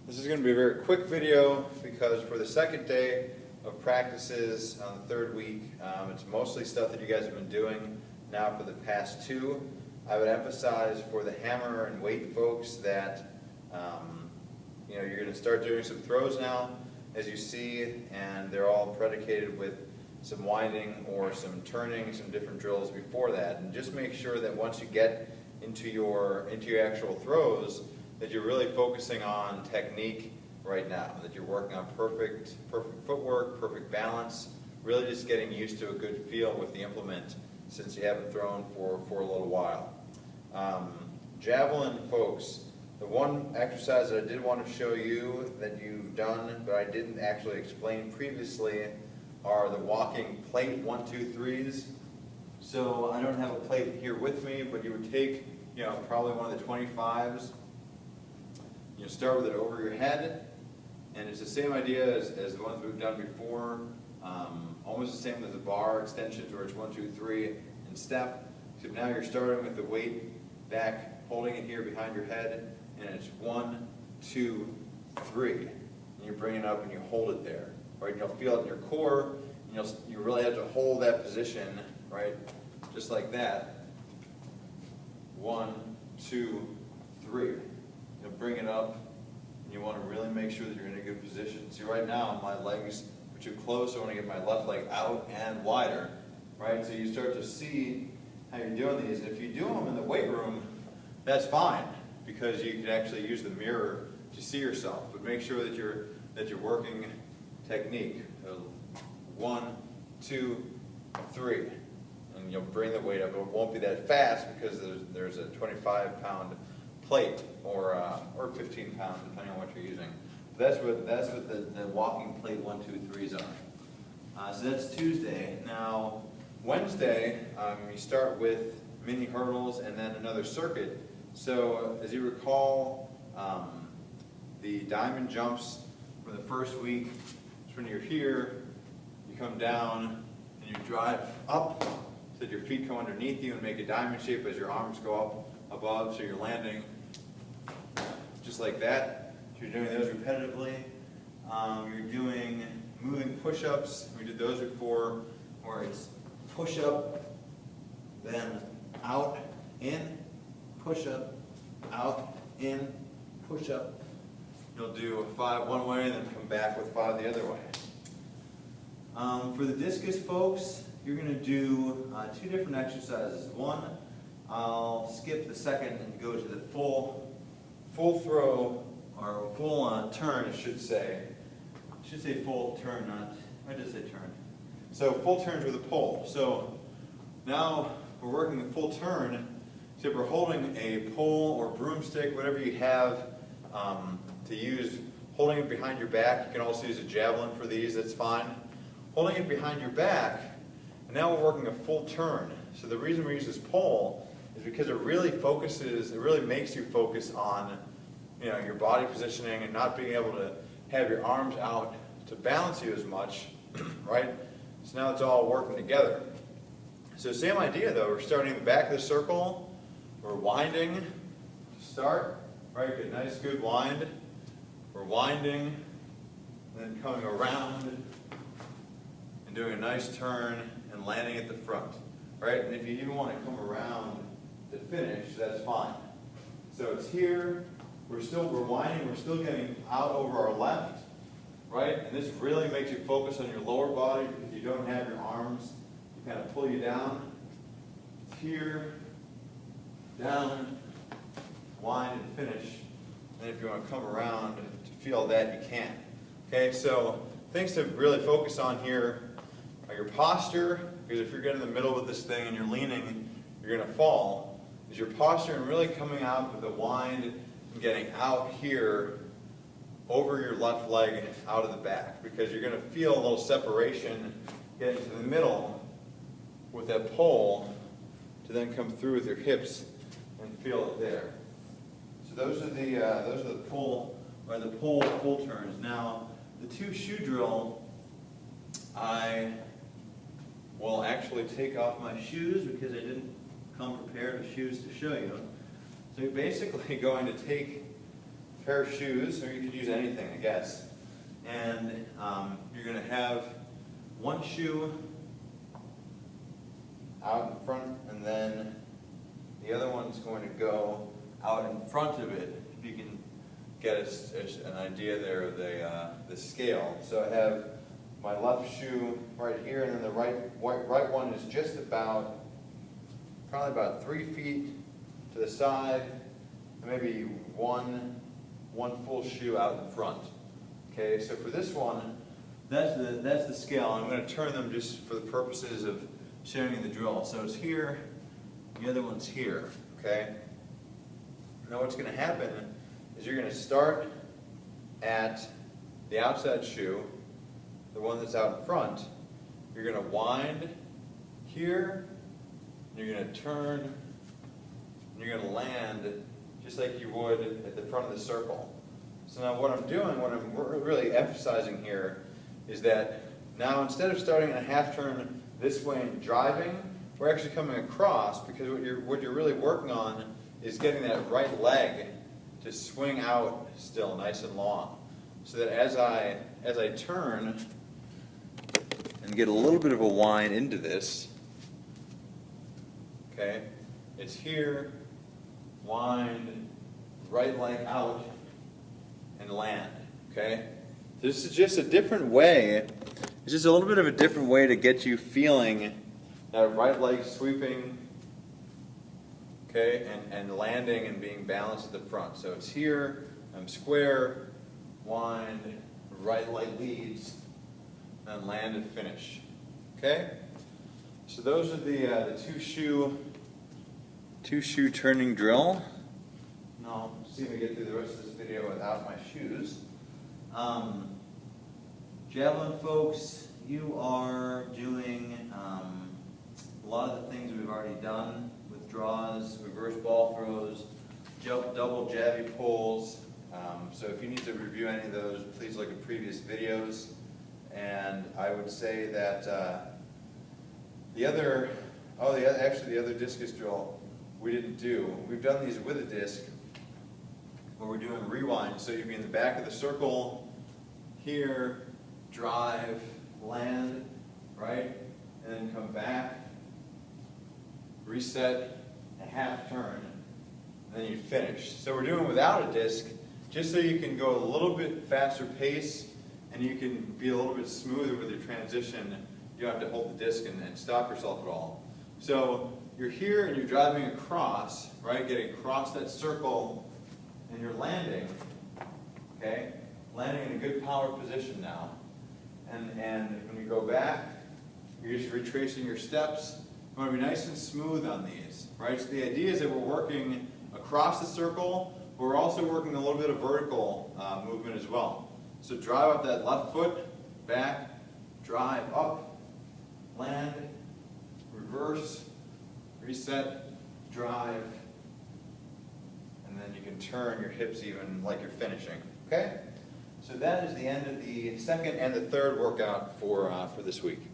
This is going to be a very quick video because for the second day of practices on the third week, it's mostly stuff that you guys have been doing now for the past two. I would emphasize for the hammer and weight folks that you're going to start doing some throws now, as you see, and they're all predicated with some winding or some turning, some different drills before that. And just make sure that once you get into your actual throws, that you're really focusing on technique right now, that you're working on perfect footwork, perfect balance, really just getting used to a good feel with the implement since you haven't thrown for a little while. Javelin folks, the one exercise that I did want to show you that you've done but I didn't actually explain previously are the walking plate 1, 2, 3s. So I don't have a plate here with me, but you would take probably one of the 25s. You start with it over your head, and it's the same idea as the ones we've done before, almost the same as the bar extensions where it's 1, 2, 3 and step. So now you're starting with the weight back, holding it here behind your head, and it's 1, 2, 3. And you bring it up and you hold it there, right? And you'll feel it in your core, and you really have to hold that position, right? Just like that. 1, 2, 3. You'll bring it up, and you want to really make sure that you're in a good position. See, right now my legs are too close, so I want to get my left leg out and wider, right? So you start to see how you're doing these. And if you do them in the weight room, that's fine, because you can actually use the mirror to see yourself. But make sure that you're working technique. So 1, 2, 3, and you'll bring the weight up. It won't be that fast because there's a 25-pound plate or 15 pounds, depending on what you're using. That's what the walking plate 1, 2, 3s are. So that's Tuesday. Now Wednesday, you start with mini hurdles and then another circuit. So as you recall, the diamond jumps from the first week is when you're here, you come down and you drive up so that your feet come underneath you and make a diamond shape as your arms go up above, so you're landing just like that. So you're doing those repetitively. You're doing moving push-ups. We did those before, where it's push-up, then out, in, push-up, out, in, push-up. You'll do 5 one way and then come back with 5 the other way. For the discus folks, you're going to do 2 different exercises. One, I'll skip the second and go to the full throw, or full turn, it should say. It should say full turn, not, I just say turn. So full turns with a pole. So now we're working the full turn. So if we're holding a pole or broomstick, whatever you have to use, holding it behind your back. You can also use a javelin for these, that's fine. Holding it behind your back, and now we're working a full turn. So the reason we use this pole is because it really makes you focus on your body positioning and not being able to have your arms out to balance you as much, right? So now it's all working together. So same idea though, we're starting in the back of the circle, we're winding to start, right? Good, nice good wind. We're winding, and then coming around and doing a nice turn and landing at the front, right? And if you even want to come around to finish, that's fine. So it's here, we're winding, we're still getting out over our left, right? And this really makes you focus on your lower body because you don't have your arms to kind of pull you down. It's here, down, wind and finish. And if you want to come around to feel that, you can. Okay, so things to really focus on here are your posture, because if you're getting in the middle with this thing and you're leaning, you're going to fall. Is your posture and really coming out with the wind and getting out here over your left leg out of the back, because you're going to feel a little separation getting to the middle with that pole to then come through with your hips and feel it there. So those are the pull full turns. Now the 2 shoe drill, I will actually take off my shoes because I didn't come prepared with shoes to show you. So you're basically going to take pair of shoes, or you could use anything, I guess. And you're going to have one shoe out in front, and then the other one's going to go out in front of it. If you can get an idea there of the scale. So I have my left shoe right here, and then the right one is just probably about 3 feet to the side, and maybe one full shoe out in front. Okay, so for this one, that's the scale. I'm going to turn them just for the purposes of showing the drill. So it's here, the other one's here. Okay. Now what's going to happen is you're going to start at the outside shoe, the one that's out in front. You're going to wind here, and you're going to turn, and you're going to land just like you would at the front of the circle. So now what I'm doing, what I'm really emphasizing here, is that now instead of starting a half turn this way and driving, we're actually coming across, because what you're really working on is getting that right leg to swing out still nice and long. So that as I turn and get a little bit of a wind into this, okay, it's here, wind, right leg out, and land, okay? This is just a different way, it's just a little bit of a different way to get you feeling that right leg sweeping, okay, and landing and being balanced at the front. So it's here, I'm square, wind, right leg leads, and land and finish. Okay? So those are the two shoe turning drill. And I'll see if I get through the rest of this video without my shoes. Javelin folks, you are doing a lot of the things we've already done with draws, reverse ball throws, double jabby pulls. So if you need to review any of those, please look at previous videos. And I would say that the other discus drill we didn't do. We've done these with a disc where we're doing rewind. So you'd be in the back of the circle, here, drive, land, right? And then come back, reset, a half turn, and then you finish. So we're doing without a disc, just so you can go a little bit faster pace and you can be a little bit smoother with your transition. You don't have to hold the disc and stop yourself at all. So you're here and you're driving across, right? Getting across that circle, and you're landing, okay? Landing in a good power position now. And when you go back, you're just retracing your steps. You want to be nice and smooth on these, right? So the idea is that we're working across the circle, but we're also working a little bit of vertical movement as well. So drive up that left foot, back, drive up, land, reverse, reset, drive, and then you can turn your hips even like you're finishing, okay? So that is the end of the second and the third workout for this week.